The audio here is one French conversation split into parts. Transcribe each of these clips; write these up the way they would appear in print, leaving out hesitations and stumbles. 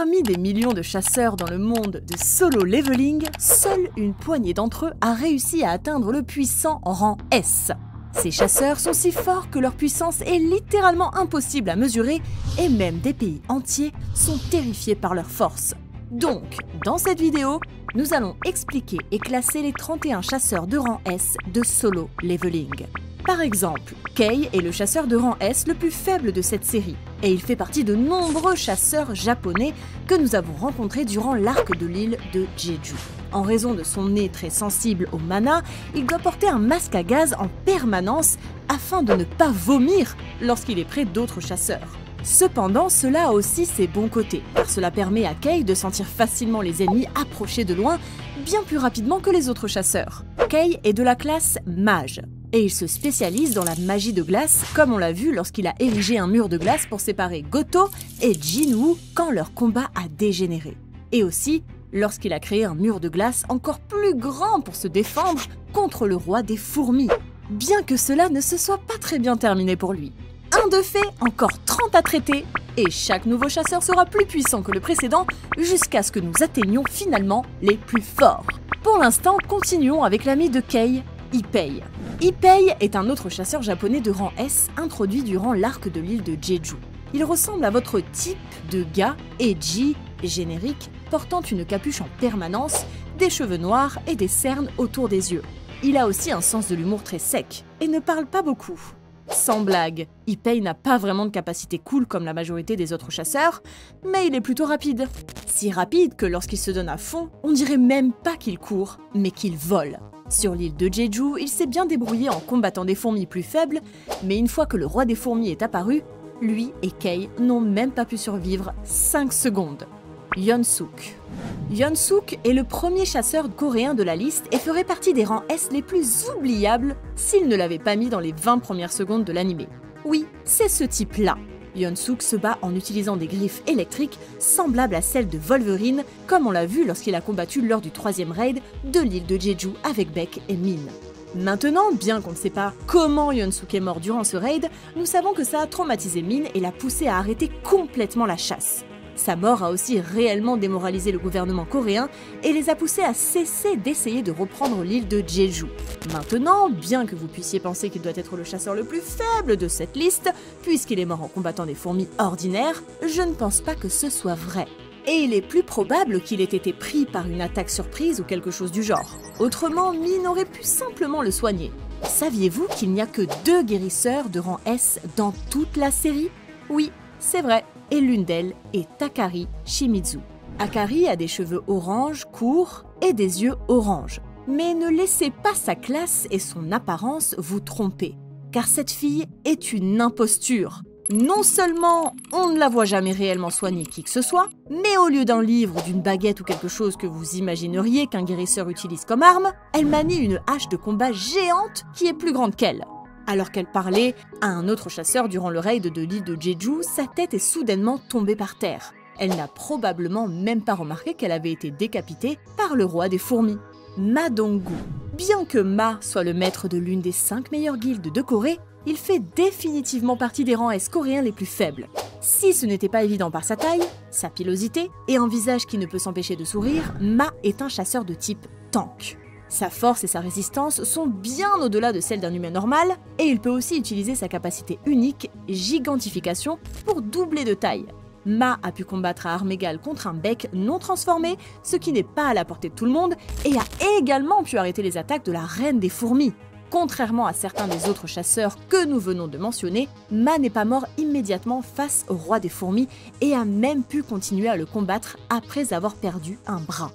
Parmi des millions de chasseurs dans le monde de solo leveling, seule une poignée d'entre eux a réussi à atteindre le puissant rang S. Ces chasseurs sont si forts que leur puissance est littéralement impossible à mesurer et même des pays entiers sont terrifiés par leur force. Donc, dans cette vidéo, nous allons expliquer et classer les 31 chasseurs de rang S de solo leveling. Par exemple, Kei est le chasseur de rang S le plus faible de cette série, et il fait partie de nombreux chasseurs japonais que nous avons rencontrés durant l'arc de l'île de Jeju. En raison de son nez très sensible au mana, il doit porter un masque à gaz en permanence afin de ne pas vomir lorsqu'il est près d'autres chasseurs. Cependant, cela a aussi ses bons côtés, car cela permet à Kei de sentir facilement les ennemis approcher de loin, bien plus rapidement que les autres chasseurs. Kei est de la classe mage, et il se spécialise dans la magie de glace, comme on l'a vu lorsqu'il a érigé un mur de glace pour séparer Goto et Jinwoo quand leur combat a dégénéré. Et aussi, lorsqu'il a créé un mur de glace encore plus grand pour se défendre contre le roi des fourmis, bien que cela ne se soit pas très bien terminé pour lui. Un de fait, encore 30 à traiter, et chaque nouveau chasseur sera plus puissant que le précédent jusqu'à ce que nous atteignions finalement les plus forts. Pour l'instant, continuons avec l'ami de Kei, Ippei. Ippei est un autre chasseur japonais de rang S introduit durant l'arc de l'île de Jeju. Il ressemble à votre type de gars Eiji, générique, portant une capuche en permanence, des cheveux noirs et des cernes autour des yeux. Il a aussi un sens de l'humour très sec et ne parle pas beaucoup. Sans blague, Ippei n'a pas vraiment de capacité cool comme la majorité des autres chasseurs, mais il est plutôt rapide. Si rapide que lorsqu'il se donne à fond, on dirait même pas qu'il court, mais qu'il vole. Sur l'île de Jeju, il s'est bien débrouillé en combattant des fourmis plus faibles, mais une fois que le roi des fourmis est apparu, lui et Kei n'ont même pas pu survivre 5 secondes. Hyunsuk. Hyunsuk est le premier chasseur coréen de la liste et ferait partie des rangs S les plus oubliables s'il ne l'avait pas mis dans les 20 premières secondes de l'anime. Oui, c'est ce type-là. Hyunsuk se bat en utilisant des griffes électriques semblables à celles de Wolverine, comme on l'a vu lorsqu'il a combattu lors du 3e raid de l'île de Jeju avec Beck et Min. Maintenant, bien qu'on ne sait pas comment Hyunsuk est mort durant ce raid, nous savons que ça a traumatisé Min et l'a poussé à arrêter complètement la chasse. Sa mort a aussi réellement démoralisé le gouvernement coréen et les a poussés à cesser d'essayer de reprendre l'île de Jeju. Maintenant, bien que vous puissiez penser qu'il doit être le chasseur le plus faible de cette liste, puisqu'il est mort en combattant des fourmis ordinaires, je ne pense pas que ce soit vrai. Et il est plus probable qu'il ait été pris par une attaque surprise ou quelque chose du genre. Autrement, Min aurait pu simplement le soigner. Saviez-vous qu'il n'y a que 2 guérisseurs de rang S dans toute la série? Oui, c'est vrai. Et l'une d'elles est Takari Shimizu. Akari a des cheveux orange courts et des yeux orange. Mais ne laissez pas sa classe et son apparence vous tromper, car cette fille est une imposture. Non seulement on ne la voit jamais réellement soigner qui que ce soit, mais au lieu d'un livre, d'une baguette ou quelque chose que vous imagineriez qu'un guérisseur utilise comme arme, elle manie une hache de combat géante qui est plus grande qu'elle. Alors qu'elle parlait à un autre chasseur durant le raid de l'île de Jeju, sa tête est soudainement tombée par terre. Elle n'a probablement même pas remarqué qu'elle avait été décapitée par le roi des fourmis, Ma Dong-gu. Bien que Ma soit le maître de l'une des 5 meilleures guildes de Corée, il fait définitivement partie des rangs S coréens les plus faibles. Si ce n'était pas évident par sa taille, sa pilosité et un visage qui ne peut s'empêcher de sourire, Ma est un chasseur de type tank. Sa force et sa résistance sont bien au-delà de celles d'un humain normal, et il peut aussi utiliser sa capacité unique, gigantification, pour doubler de taille. Ma a pu combattre à armes égales contre un bec non transformé, ce qui n'est pas à la portée de tout le monde, et a également pu arrêter les attaques de la reine des fourmis. Contrairement à certains des autres chasseurs que nous venons de mentionner, Ma n'est pas mort immédiatement face au roi des fourmis et a même pu continuer à le combattre après avoir perdu un bras.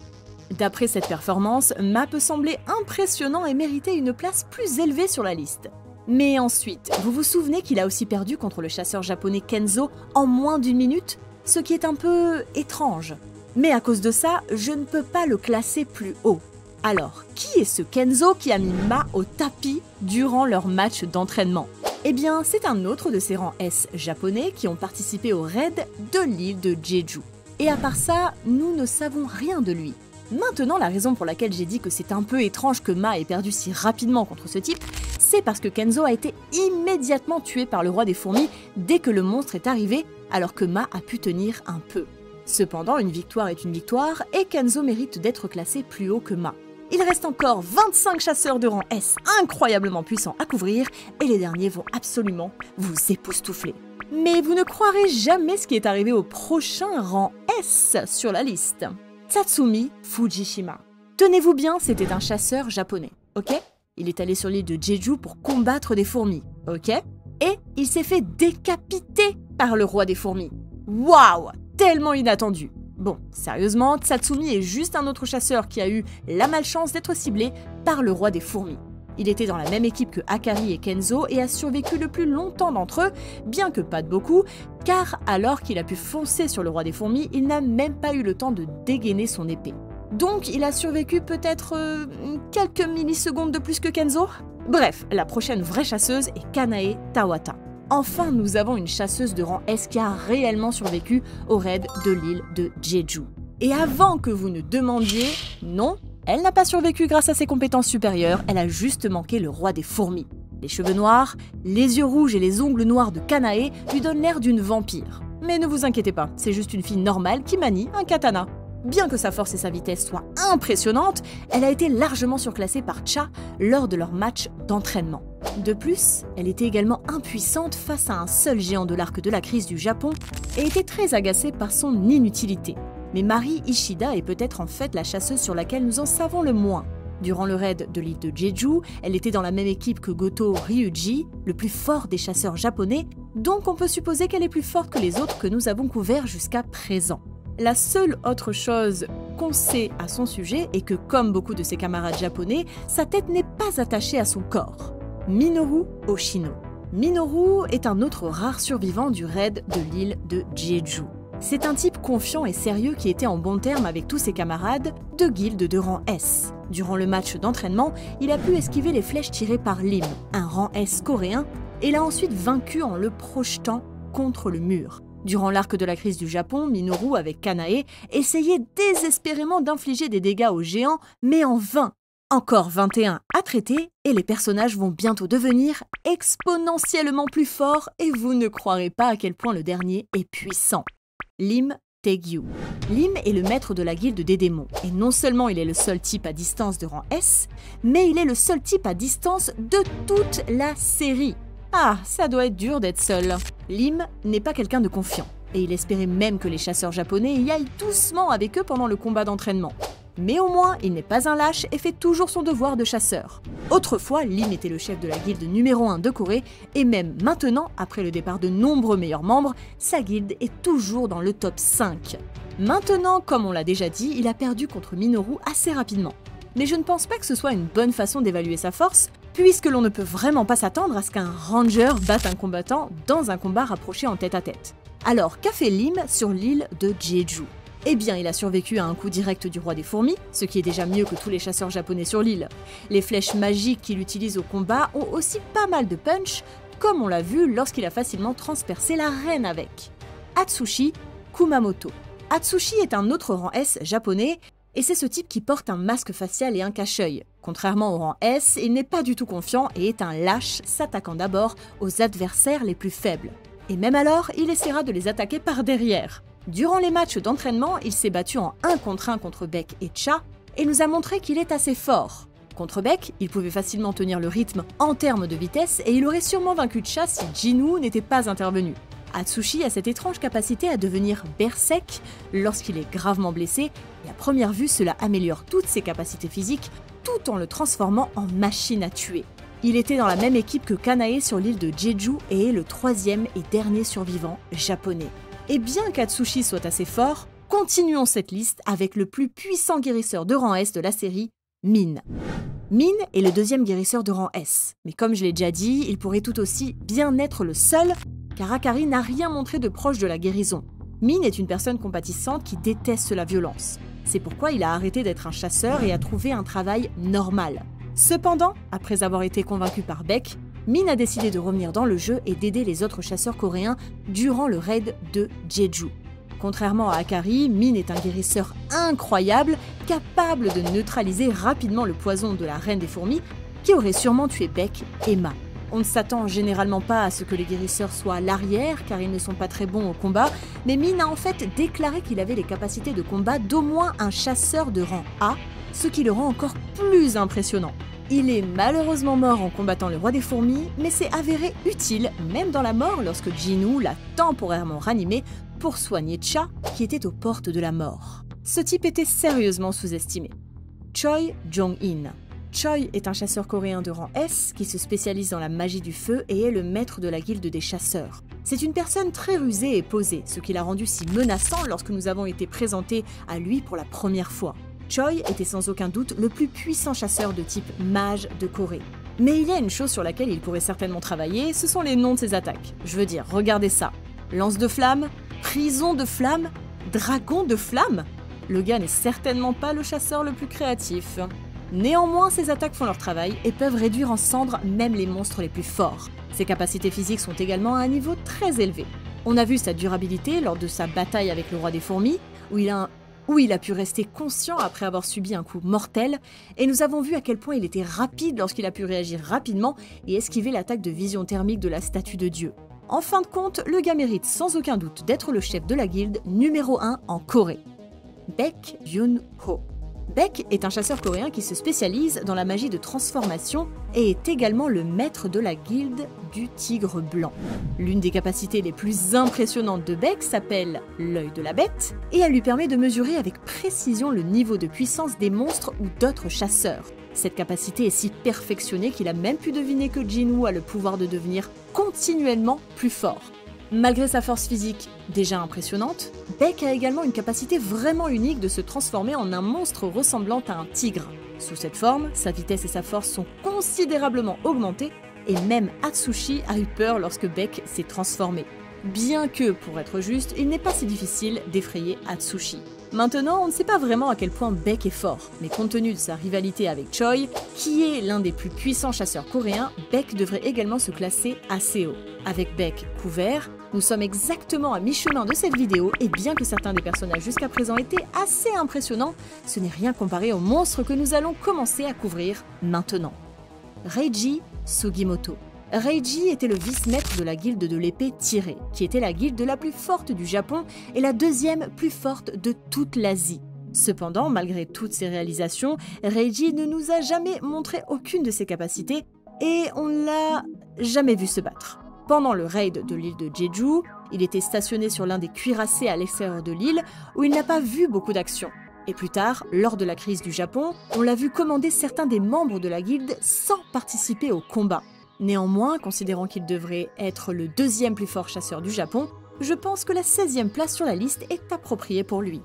D'après cette performance, Ma peut sembler impressionnant et mériter une place plus élevée sur la liste. Mais ensuite, vous vous souvenez qu'il a aussi perdu contre le chasseur japonais Kenzo en moins d'1 minute, ce qui est un peu étrange. Mais à cause de ça, je ne peux pas le classer plus haut. Alors, qui est ce Kenzo qui a mis Ma au tapis durant leur match d'entraînement? Eh bien, c'est un autre de ces rangs S japonais qui ont participé au raid de l'île de Jeju. Et à part ça, nous ne savons rien de lui. Maintenant, la raison pour laquelle j'ai dit que c'est un peu étrange que Ma ait perdu si rapidement contre ce type, c'est parce que Kenzo a été immédiatement tué par le roi des fourmis dès que le monstre est arrivé, alors que Ma a pu tenir un peu. Cependant, une victoire est une victoire et Kenzo mérite d'être classé plus haut que Ma. Il reste encore 25 chasseurs de rang S incroyablement puissants à couvrir et les derniers vont absolument vous époustoufler. Mais vous ne croirez jamais ce qui est arrivé au prochain rang S sur la liste. Tatsumi Fujishima. Tenez-vous bien, c'était un chasseur japonais, ok? Il est allé sur l'île de Jeju pour combattre des fourmis, ok? Et il s'est fait décapiter par le roi des fourmis. Waouh! Tellement inattendu. Bon, sérieusement, Tatsumi est juste un autre chasseur qui a eu la malchance d'être ciblé par le roi des fourmis. Il était dans la même équipe que Akari et Kenzo et a survécu le plus longtemps d'entre eux, bien que pas de beaucoup, car alors qu'il a pu foncer sur le roi des fourmis, il n'a même pas eu le temps de dégainer son épée. Donc il a survécu peut-être quelques millisecondes de plus que Kenzo. Bref, la prochaine vraie chasseuse est Kanae Tawata. Enfin, nous avons une chasseuse de rang S qui a réellement survécu au raid de l'île de Jeju. Et avant que vous ne demandiez, non, elle n'a pas survécu grâce à ses compétences supérieures, elle a juste manqué le roi des fourmis. Les cheveux noirs, les yeux rouges et les ongles noirs de Kanae lui donnent l'air d'une vampire. Mais ne vous inquiétez pas, c'est juste une fille normale qui manie un katana. Bien que sa force et sa vitesse soient impressionnantes, elle a été largement surclassée par Cha lors de leur match d'entraînement. De plus, elle était également impuissante face à un seul géant de l'arc de la crise du Japon et était très agacée par son inutilité. Mais Mari Ishida est peut-être en fait la chasseuse sur laquelle nous en savons le moins. Durant le raid de l'île de Jeju, elle était dans la même équipe que Goto Ryuji, le plus fort des chasseurs japonais, donc on peut supposer qu'elle est plus forte que les autres que nous avons couverts jusqu'à présent. La seule autre chose qu'on sait à son sujet est que, comme beaucoup de ses camarades japonais, sa tête n'est pas attachée à son corps. Minoru Oshino. Minoru est un autre rare survivant du raid de l'île de Jeju. C'est un type confiant et sérieux qui était en bon terme avec tous ses camarades de guilde de rang S. Durant le match d'entraînement, il a pu esquiver les flèches tirées par Lim, un rang S coréen, et l'a ensuite vaincu en le projetant contre le mur. Durant l'arc de la crise du Japon, Minoru avec Kanae essayait désespérément d'infliger des dégâts aux géants, mais en vain. Encore 21 à traiter et les personnages vont bientôt devenir exponentiellement plus forts et vous ne croirez pas à quel point le dernier est puissant. Lim Taegyu. Lim est le maître de la guilde des démons et non seulement il est le seul type à distance de rang S, mais il est le seul type à distance de toute la série. Ah, ça doit être dur d'être seul. Lim n'est pas quelqu'un de confiant, et il espérait même que les chasseurs japonais y aillent doucement avec eux pendant le combat d'entraînement. Mais au moins, il n'est pas un lâche et fait toujours son devoir de chasseur. Autrefois, Lim était le chef de la guilde numéro 1 de Corée, et même maintenant, après le départ de nombreux meilleurs membres, sa guilde est toujours dans le top 5. Maintenant, comme on l'a déjà dit, il a perdu contre Minoru assez rapidement. Mais je ne pense pas que ce soit une bonne façon d'évaluer sa force, puisque l'on ne peut vraiment pas s'attendre à ce qu'un ranger batte un combattant dans un combat rapproché en tête-à-tête. Alors, qu'a fait Lim sur l'île de Jeju? Eh bien, il a survécu à un coup direct du roi des fourmis, ce qui est déjà mieux que tous les chasseurs japonais sur l'île. Les flèches magiques qu'il utilise au combat ont aussi pas mal de punch, comme on l'a vu lorsqu'il a facilement transpercé la reine avec. Atsushi Kumamoto. Atsushi est un autre rang S japonais, et c'est ce type qui porte un masque facial et un cache-œil. Contrairement au rang S, il n'est pas du tout confiant et est un lâche, s'attaquant d'abord aux adversaires les plus faibles. Et même alors, il essaiera de les attaquer par derrière. Durant les matchs d'entraînement, il s'est battu en 1 contre 1 contre Beck et Cha, et nous a montré qu'il est assez fort. Contre Beck, il pouvait facilement tenir le rythme en termes de vitesse, et il aurait sûrement vaincu Cha si Jinu n'était pas intervenu. Atsushi a cette étrange capacité à devenir berserk lorsqu'il est gravement blessé, et à première vue, cela améliore toutes ses capacités physiques, tout en le transformant en machine à tuer. Il était dans la même équipe que Kanae sur l'île de Jeju et est le 3e et dernier survivant japonais. Et bien qu'Atsushi soit assez fort, continuons cette liste avec le plus puissant guérisseur de rang S de la série, Min. Min est le 2e guérisseur de rang S, mais comme je l'ai déjà dit, il pourrait tout aussi bien être le seul, car Akari n'a rien montré de proche de la guérison. Min est une personne compatissante qui déteste la violence. C'est pourquoi il a arrêté d'être un chasseur et a trouvé un travail normal. Cependant, après avoir été convaincu par Beck, Min a décidé de revenir dans le jeu et d'aider les autres chasseurs coréens durant le raid de Jeju. Contrairement à Akari, Min est un guérisseur incroyable, capable de neutraliser rapidement le poison de la reine des fourmis, qui aurait sûrement tué Beck et Ma. On ne s'attend généralement pas à ce que les guérisseurs soient à l'arrière car ils ne sont pas très bons au combat, mais Min a en fait déclaré qu'il avait les capacités de combat d'au moins un chasseur de rang A, ce qui le rend encore plus impressionnant. Il est malheureusement mort en combattant le roi des fourmis, mais s'est avéré utile même dans la mort lorsque Jinwoo l'a temporairement ranimé pour soigner Cha qui était aux portes de la mort. Ce type était sérieusement sous-estimé. Choi Jong-in. Choi est un chasseur coréen de rang S qui se spécialise dans la magie du feu et est le maître de la guilde des chasseurs. C'est une personne très rusée et posée, ce qui l'a rendu si menaçant lorsque nous avons été présentés à lui pour la première fois. Choi était sans aucun doute le plus puissant chasseur de type mage de Corée. Mais il y a une chose sur laquelle il pourrait certainement travailler, ce sont les noms de ses attaques. Je veux dire, regardez ça. Lance de flamme, prison de flamme, dragon de flamme. Le gars n'est certainement pas le chasseur le plus créatif. Néanmoins, ses attaques font leur travail et peuvent réduire en cendres même les monstres les plus forts. Ses capacités physiques sont également à un niveau très élevé. On a vu sa durabilité lors de sa bataille avec le roi des fourmis, où il a pu rester conscient après avoir subi un coup mortel, et nous avons vu à quel point il était rapide lorsqu'il a pu réagir rapidement et esquiver l'attaque de vision thermique de la statue de Dieu. En fin de compte, le gars mérite sans aucun doute d'être le chef de la guilde numéro 1 en Corée. Baek Yun-ho. Baek est un chasseur coréen qui se spécialise dans la magie de transformation et est également le maître de la guilde du tigre blanc. L'une des capacités les plus impressionnantes de Baek s'appelle l'œil de la bête et elle lui permet de mesurer avec précision le niveau de puissance des monstres ou d'autres chasseurs. Cette capacité est si perfectionnée qu'il a même pu deviner que Jinwoo a le pouvoir de devenir continuellement plus fort. Malgré sa force physique déjà impressionnante, Baek a également une capacité vraiment unique de se transformer en un monstre ressemblant à un tigre. Sous cette forme, sa vitesse et sa force sont considérablement augmentées et même Atsushi a eu peur lorsque Baek s'est transformé. Bien que, pour être juste, il n'est pas si difficile d'effrayer Atsushi. Maintenant, on ne sait pas vraiment à quel point Baek est fort, mais compte tenu de sa rivalité avec Choi, qui est l'un des plus puissants chasseurs coréens, Baek devrait également se classer assez haut. Avec Baek couvert, nous sommes exactement à mi-chemin de cette vidéo et bien que certains des personnages jusqu'à présent étaient assez impressionnants, ce n'est rien comparé aux monstres que nous allons commencer à couvrir maintenant. Reiji Sugimoto. Reiji était le vice-maître de la guilde de l'épée tirée, qui était la guilde la plus forte du Japon et la deuxième plus forte de toute l'Asie. Cependant, malgré toutes ses réalisations, Reiji ne nous a jamais montré aucune de ses capacités et on ne l'a jamais vu se battre. Pendant le raid de l'île de Jeju, il était stationné sur l'un des cuirassés à l'extérieur de l'île où il n'a pas vu beaucoup d'action. Et plus tard, lors de la crise du Japon, on l'a vu commander certains des membres de la guilde sans participer au combat. Néanmoins, considérant qu'il devrait être le deuxième plus fort chasseur du Japon, je pense que la 16e place sur la liste est appropriée pour lui.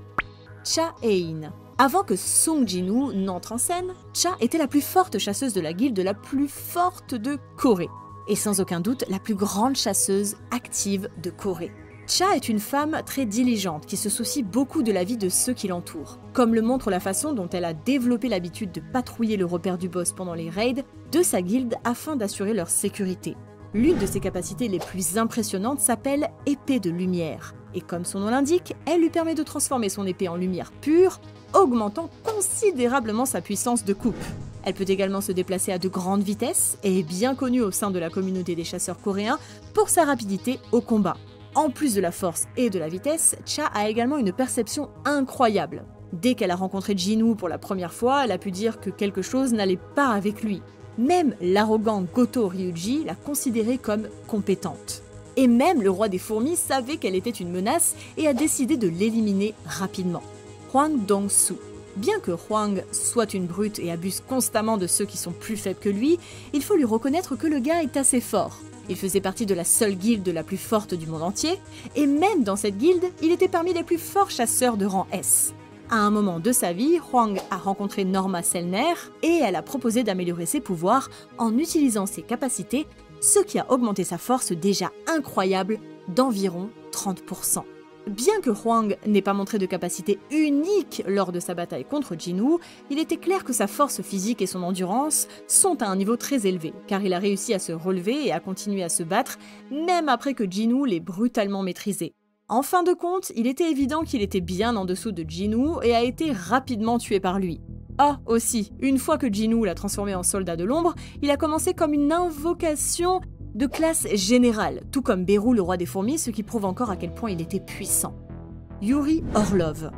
Cha Hein. Avant que Sung Jinwoo n'entre en scène, Cha était la plus forte chasseuse de la guilde la plus forte de Corée. Et sans aucun doute la plus grande chasseuse active de Corée. Cha est une femme très diligente qui se soucie beaucoup de la vie de ceux qui l'entourent, comme le montre la façon dont elle a développé l'habitude de patrouiller le repère du boss pendant les raids de sa guilde afin d'assurer leur sécurité. L'une de ses capacités les plus impressionnantes s'appelle épée de lumière, et comme son nom l'indique, elle lui permet de transformer son épée en lumière pure, augmentant considérablement sa puissance de coupe. Elle peut également se déplacer à de grandes vitesses et est bien connue au sein de la communauté des chasseurs coréens pour sa rapidité au combat. En plus de la force et de la vitesse, Cha a également une perception incroyable. Dès qu'elle a rencontré Jinwoo pour la première fois, elle a pu dire que quelque chose n'allait pas avec lui. Même l'arrogant Goto Ryuji l'a considérée comme compétente. Et même le roi des fourmis savait qu'elle était une menace et a décidé de l'éliminer rapidement. Hwang Dong-soo. Bien que Hwang soit une brute et abuse constamment de ceux qui sont plus faibles que lui, il faut lui reconnaître que le gars est assez fort. Il faisait partie de la seule guilde la plus forte du monde entier, et même dans cette guilde, il était parmi les plus forts chasseurs de rang S. À un moment de sa vie, Hwang a rencontré Norma Selner et elle a proposé d'améliorer ses pouvoirs en utilisant ses capacités, ce qui a augmenté sa force déjà incroyable d'environ 30%. Bien que Hwang n'ait pas montré de capacité unique lors de sa bataille contre Jinwoo, il était clair que sa force physique et son endurance sont à un niveau très élevé, car il a réussi à se relever et à continuer à se battre, même après que Jinwoo l'ait brutalement maîtrisé. En fin de compte, il était évident qu'il était bien en dessous de Jinwoo et a été rapidement tué par lui. Ah, aussi, une fois que Jinwoo l'a transformé en soldat de l'ombre, il a commencé comme une invocation de classe générale, tout comme Beru, le roi des fourmis, ce qui prouve encore à quel point il était puissant. Yuri Orlov.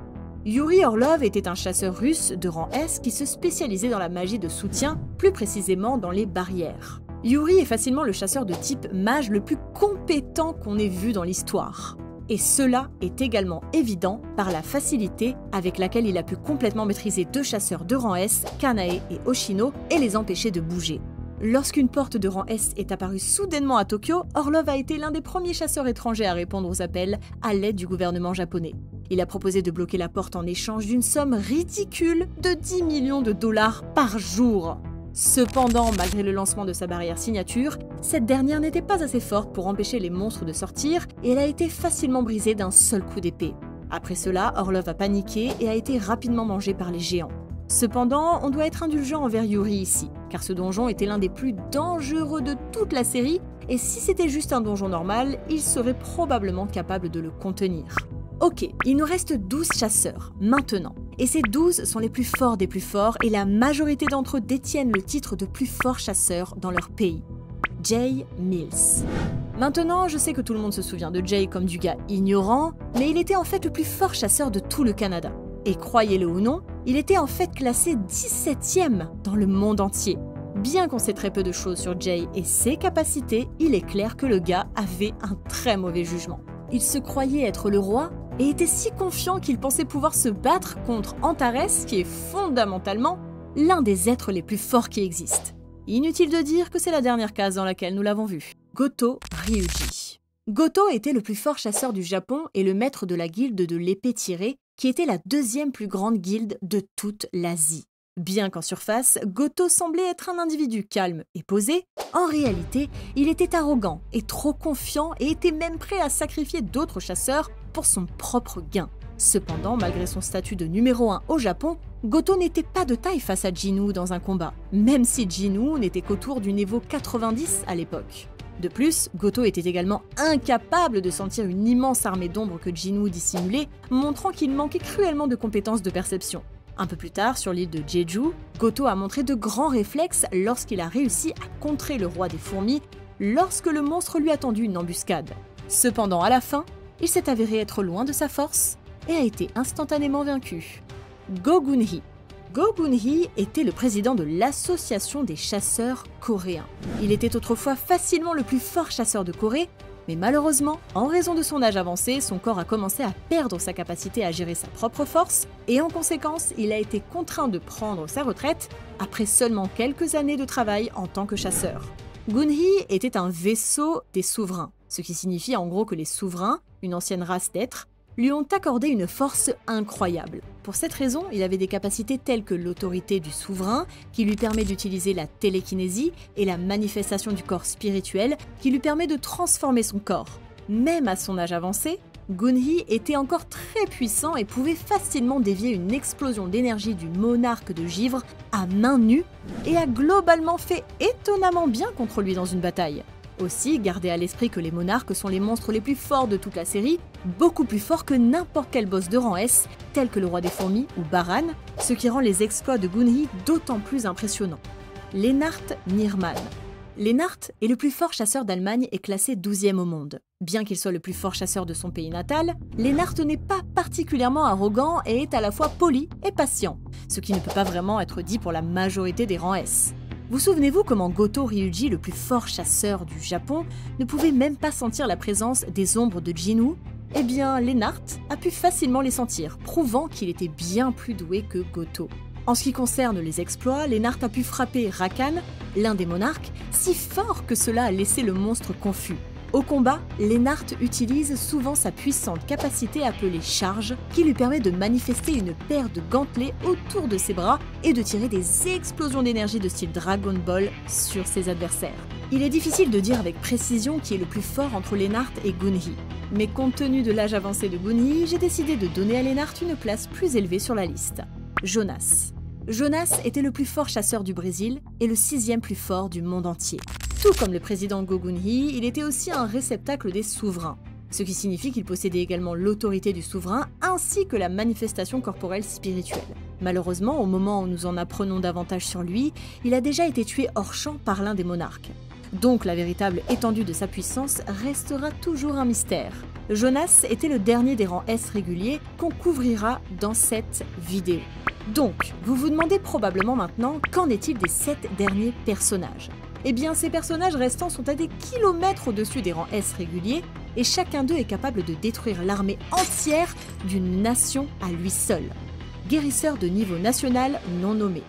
Yuri Orlov était un chasseur russe de rang S qui se spécialisait dans la magie de soutien, plus précisément dans les barrières. Yuri est facilement le chasseur de type mage le plus compétent qu'on ait vu dans l'histoire. Et cela est également évident par la facilité avec laquelle il a pu complètement maîtriser deux chasseurs de rang S, Kanae et Oshino, et les empêcher de bouger. Lorsqu'une porte de rang S est apparue soudainement à Tokyo, Orlov a été l'un des premiers chasseurs étrangers à répondre aux appels à l'aide du gouvernement japonais. Il a proposé de bloquer la porte en échange d'une somme ridicule de 10 millions de dollars par jour. Cependant, malgré le lancement de sa barrière signature, cette dernière n'était pas assez forte pour empêcher les monstres de sortir et elle a été facilement brisée d'un seul coup d'épée. Après cela, Orlov a paniqué et a été rapidement mangé par les géants. Cependant, on doit être indulgent envers Yuri ici, car ce donjon était l'un des plus dangereux de toute la série, et si c'était juste un donjon normal, il serait probablement capable de le contenir. Ok, il nous reste 12 chasseurs, maintenant. Et ces 12 sont les plus forts des plus forts, et la majorité d'entre eux détiennent le titre de plus fort chasseur dans leur pays. Jay Mills. Maintenant, je sais que tout le monde se souvient de Jay comme du gars ignorant, mais il était en fait le plus fort chasseur de tout le Canada. Et croyez-le ou non, il était en fait classé 17e dans le monde entier. Bien qu'on sait très peu de choses sur Jay et ses capacités, il est clair que le gars avait un très mauvais jugement. Il se croyait être le roi et était si confiant qu'il pensait pouvoir se battre contre Antares, qui est fondamentalement l'un des êtres les plus forts qui existent. Inutile de dire que c'est la dernière case dans laquelle nous l'avons vu. Goto Ryuji. Goto était le plus fort chasseur du Japon et le maître de la guilde de l'épée tirée, qui était la deuxième plus grande guilde de toute l'Asie. Bien qu'en surface, Goto semblait être un individu calme et posé, en réalité, il était arrogant et trop confiant et était même prêt à sacrifier d'autres chasseurs pour son propre gain. Cependant, malgré son statut de numéro 1 au Japon, Goto n'était pas de taille face à Jinwoo dans un combat, même si Jinwoo n'était qu'autour du niveau 90 à l'époque. De plus, Goto était également incapable de sentir une immense armée d'ombre que Jinwoo dissimulait, montrant qu'il manquait cruellement de compétences de perception. Un peu plus tard, sur l'île de Jeju, Goto a montré de grands réflexes lorsqu'il a réussi à contrer le roi des fourmis lorsque le monstre lui a tendu une embuscade. Cependant, à la fin, il s'est avéré être loin de sa force et a été instantanément vaincu. Go Gun-hee. Go Gun-hee était le président de l'association des chasseurs coréens. Il était autrefois facilement le plus fort chasseur de Corée, mais malheureusement, en raison de son âge avancé, son corps a commencé à perdre sa capacité à gérer sa propre force, et en conséquence, il a été contraint de prendre sa retraite après seulement quelques années de travail en tant que chasseur. Gun-hee était un vaisseau des souverains, ce qui signifie en gros que les souverains, une ancienne race d'êtres, lui ont accordé une force incroyable. Pour cette raison, il avait des capacités telles que l'autorité du souverain, qui lui permet d'utiliser la télékinésie, et la manifestation du corps spirituel, qui lui permet de transformer son corps. Même à son âge avancé, Gun-hee était encore très puissant et pouvait facilement dévier une explosion d'énergie du monarque de Givre à main nue, et a globalement fait étonnamment bien contre lui dans une bataille. Aussi, gardez à l'esprit que les monarques sont les monstres les plus forts de toute la série, beaucoup plus forts que n'importe quel boss de rang S, tel que le roi des fourmis ou Baran, ce qui rend les exploits de Gun-hee d'autant plus impressionnants. Lennart Nierman. Lennart est le plus fort chasseur d'Allemagne et classé 12e au monde. Bien qu'il soit le plus fort chasseur de son pays natal, Lennart n'est pas particulièrement arrogant et est à la fois poli et patient, ce qui ne peut pas vraiment être dit pour la majorité des rangs S. Vous souvenez-vous comment Goto Ryuji, le plus fort chasseur du Japon, ne pouvait même pas sentir la présence des ombres de Jinwoo? Eh bien, Lennart a pu facilement les sentir, prouvant qu'il était bien plus doué que Goto. En ce qui concerne les exploits, Lennart a pu frapper Rakan, l'un des monarques, si fort que cela a laissé le monstre confus. Au combat, Lennart utilise souvent sa puissante capacité appelée charge, qui lui permet de manifester une paire de gantelets autour de ses bras et de tirer des explosions d'énergie de style Dragon Ball sur ses adversaires. Il est difficile de dire avec précision qui est le plus fort entre Lennart et Gun-hee. Mais compte tenu de l'âge avancé de Gun-hee, j'ai décidé de donner à Lennart une place plus élevée sur la liste. Jonas. Jonas était le plus fort chasseur du Brésil et le 6e plus fort du monde entier. Tout comme le président Go Gun-hee, il était aussi un réceptacle des souverains, ce qui signifie qu'il possédait également l'autorité du souverain ainsi que la manifestation corporelle spirituelle. Malheureusement, au moment où nous en apprenons davantage sur lui, il a déjà été tué hors champ par l'un des monarques. Donc la véritable étendue de sa puissance restera toujours un mystère. Jonas était le dernier des rangs S réguliers qu'on couvrira dans cette vidéo. Donc, vous vous demandez probablement maintenant qu'en est-il des 7 derniers personnages? Eh bien, ces personnages restants sont à des kilomètres au-dessus des rangs S réguliers et chacun d'eux est capable de détruire l'armée entière d'une nation à lui seul. Guérisseur de niveau national non nommé.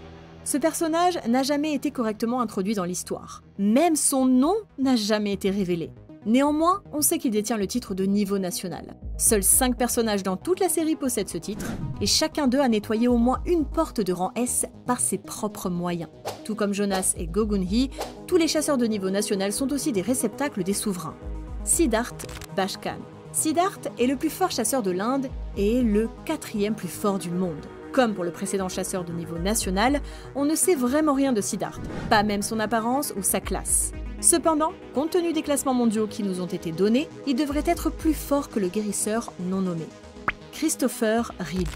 Ce personnage n'a jamais été correctement introduit dans l'histoire. Même son nom n'a jamais été révélé. Néanmoins, on sait qu'il détient le titre de niveau national. Seuls 5 personnages dans toute la série possèdent ce titre, et chacun d'eux a nettoyé au moins une porte de rang S par ses propres moyens. Tout comme Jonas et Go Gun-hee, tous les chasseurs de niveau national sont aussi des réceptacles des souverains. Siddharth Bashkhan. Siddharth est le plus fort chasseur de l'Inde et est le 4e plus fort du monde. Comme pour le précédent chasseur de niveau national, on ne sait vraiment rien de Siddharth, pas même son apparence ou sa classe. Cependant, compte tenu des classements mondiaux qui nous ont été donnés, il devrait être plus fort que le guérisseur non nommé. Christopher Reed.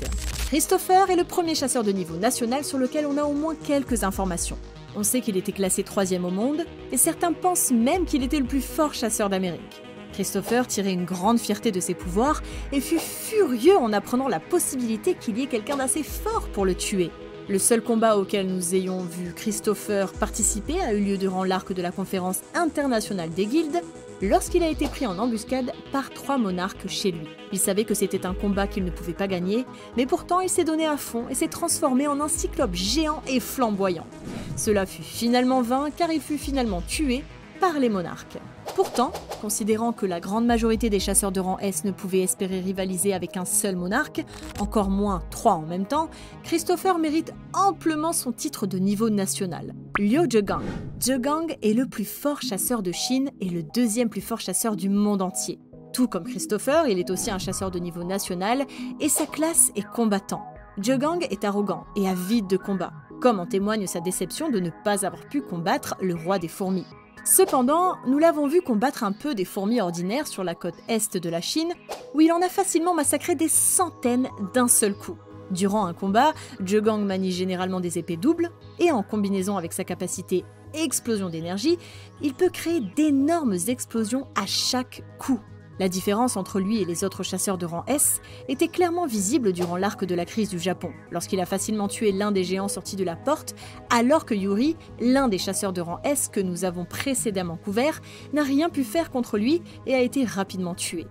Christopher est le premier chasseur de niveau national sur lequel on a au moins quelques informations. On sait qu'il était classé 3e au monde, et certains pensent même qu'il était le plus fort chasseur d'Amérique. Christopher tirait une grande fierté de ses pouvoirs et fut furieux en apprenant la possibilité qu'il y ait quelqu'un d'assez fort pour le tuer. Le seul combat auquel nous ayons vu Christopher participer a eu lieu durant l'arc de la conférence internationale des guildes, lorsqu'il a été pris en embuscade par 3 monarques chez lui. Il savait que c'était un combat qu'il ne pouvait pas gagner, mais pourtant il s'est donné à fond et s'est transformé en un cyclope géant et flamboyant. Cela fut finalement vain car il fut finalement tué par les monarques. Pourtant, considérant que la grande majorité des chasseurs de rang S ne pouvaient espérer rivaliser avec un seul monarque, encore moins 3 en même temps, Christopher mérite amplement son titre de niveau national. Liu Zhegang. Zhegang est le plus fort chasseur de Chine et le 2e plus fort chasseur du monde entier. Tout comme Christopher, il est aussi un chasseur de niveau national et sa classe est combattant. Zhegang est arrogant et avide de combat, comme en témoigne sa déception de ne pas avoir pu combattre le roi des fourmis. Cependant, nous l'avons vu combattre un peu des fourmis ordinaires sur la côte est de la Chine, où il en a facilement massacré des centaines d'un seul coup. Durant un combat, Zhegang manie généralement des épées doubles, et en combinaison avec sa capacité explosion d'énergie, il peut créer d'énormes explosions à chaque coup. La différence entre lui et les autres chasseurs de rang S était clairement visible durant l'arc de la crise du Japon, lorsqu'il a facilement tué l'un des géants sortis de la porte, alors que Yuri, l'un des chasseurs de rang S que nous avons précédemment couvert, n'a rien pu faire contre lui et a été rapidement tué.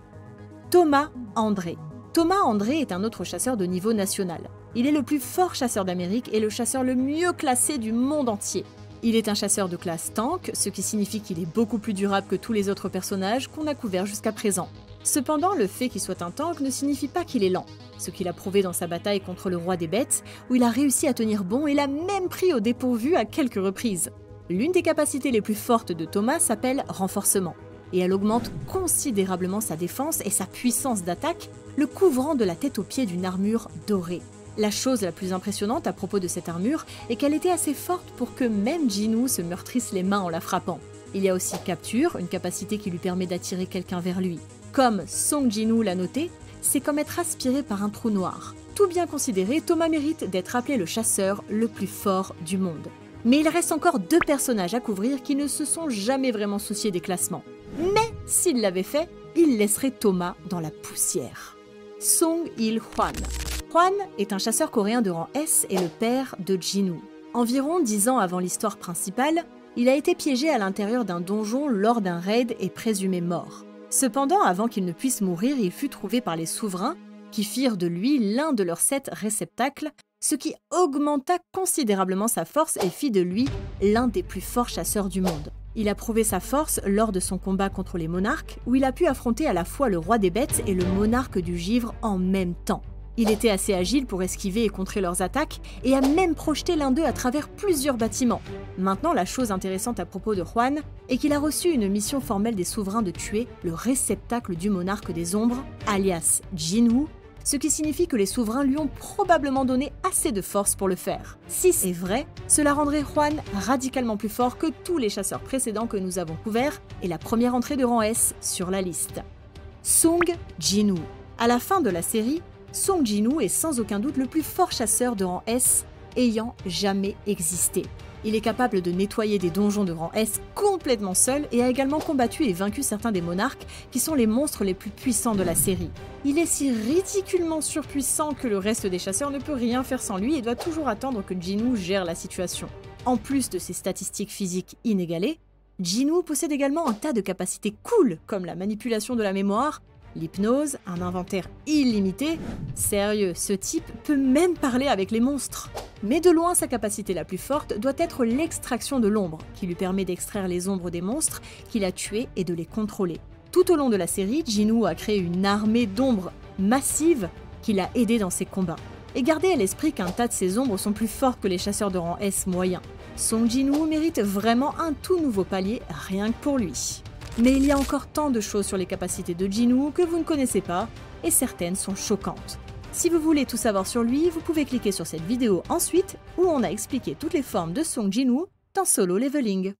Thomas André. Thomas André est un autre chasseur de niveau national. Il est le plus fort chasseur d'Amérique et le chasseur le mieux classé du monde entier. Il est un chasseur de classe tank, ce qui signifie qu'il est beaucoup plus durable que tous les autres personnages qu'on a couverts jusqu'à présent. Cependant, le fait qu'il soit un tank ne signifie pas qu'il est lent, ce qu'il a prouvé dans sa bataille contre le roi des bêtes, où il a réussi à tenir bon et l'a même pris au dépourvu à quelques reprises. L'une des capacités les plus fortes de Thomas s'appelle renforcement, et elle augmente considérablement sa défense et sa puissance d'attaque, le couvrant de la tête aux pieds d'une armure dorée. La chose la plus impressionnante à propos de cette armure est qu'elle était assez forte pour que même Jinwoo se meurtrisse les mains en la frappant. Il y a aussi Capture, une capacité qui lui permet d'attirer quelqu'un vers lui. Comme Song Jinwoo l'a noté, c'est comme être aspiré par un trou noir. Tout bien considéré, Thomas mérite d'être appelé le chasseur le plus fort du monde. Mais il reste encore 2 personnages à couvrir qui ne se sont jamais vraiment souciés des classements. Mais s'ils l'avaient fait, ils laisseraient Thomas dans la poussière. Song Il-hwan. Hwan est un chasseur coréen de rang S et le père de Jinwoo. Environ 10 ans avant l'histoire principale, il a été piégé à l'intérieur d'un donjon lors d'un raid et présumé mort. Cependant, avant qu'il ne puisse mourir, il fut trouvé par les souverains, qui firent de lui l'un de leurs 7 réceptacles, ce qui augmenta considérablement sa force et fit de lui l'un des plus forts chasseurs du monde. Il a prouvé sa force lors de son combat contre les monarques, où il a pu affronter à la fois le roi des bêtes et le monarque du givre en même temps. Il était assez agile pour esquiver et contrer leurs attaques et a même projeté l'un d'eux à travers plusieurs bâtiments. Maintenant, la chose intéressante à propos de Hwan est qu'il a reçu une mission formelle des souverains de tuer le réceptacle du monarque des ombres, alias Jinwoo, ce qui signifie que les souverains lui ont probablement donné assez de force pour le faire. Si c'est vrai, cela rendrait Hwan radicalement plus fort que tous les chasseurs précédents que nous avons couverts et la première entrée de rang S sur la liste. Song Jinwoo. À la fin de la série, Song Jin-woo est sans aucun doute le plus fort chasseur de rang S ayant jamais existé. Il est capable de nettoyer des donjons de rang S complètement seul et a également combattu et vaincu certains des monarques qui sont les monstres les plus puissants de la série. Il est si ridiculement surpuissant que le reste des chasseurs ne peut rien faire sans lui et doit toujours attendre que Jin-woo gère la situation. En plus de ses statistiques physiques inégalées, Jin-woo possède également un tas de capacités cool comme la manipulation de la mémoire, l'hypnose, un inventaire illimité. Sérieux, ce type peut même parler avec les monstres. Mais de loin, sa capacité la plus forte doit être l'extraction de l'ombre, qui lui permet d'extraire les ombres des monstres qu'il a tués et de les contrôler. Tout au long de la série, Jin-woo a créé une armée d'ombres massive qui l'a aidé dans ses combats. Et gardez à l'esprit qu'un tas de ces ombres sont plus fortes que les chasseurs de rang S moyens. Song Jin-woo mérite vraiment un tout nouveau palier rien que pour lui. Mais il y a encore tant de choses sur les capacités de Jin-woo que vous ne connaissez pas, et certaines sont choquantes. Si vous voulez tout savoir sur lui, vous pouvez cliquer sur cette vidéo ensuite, où on a expliqué toutes les formes de Song Jin-woo dans Solo Leveling.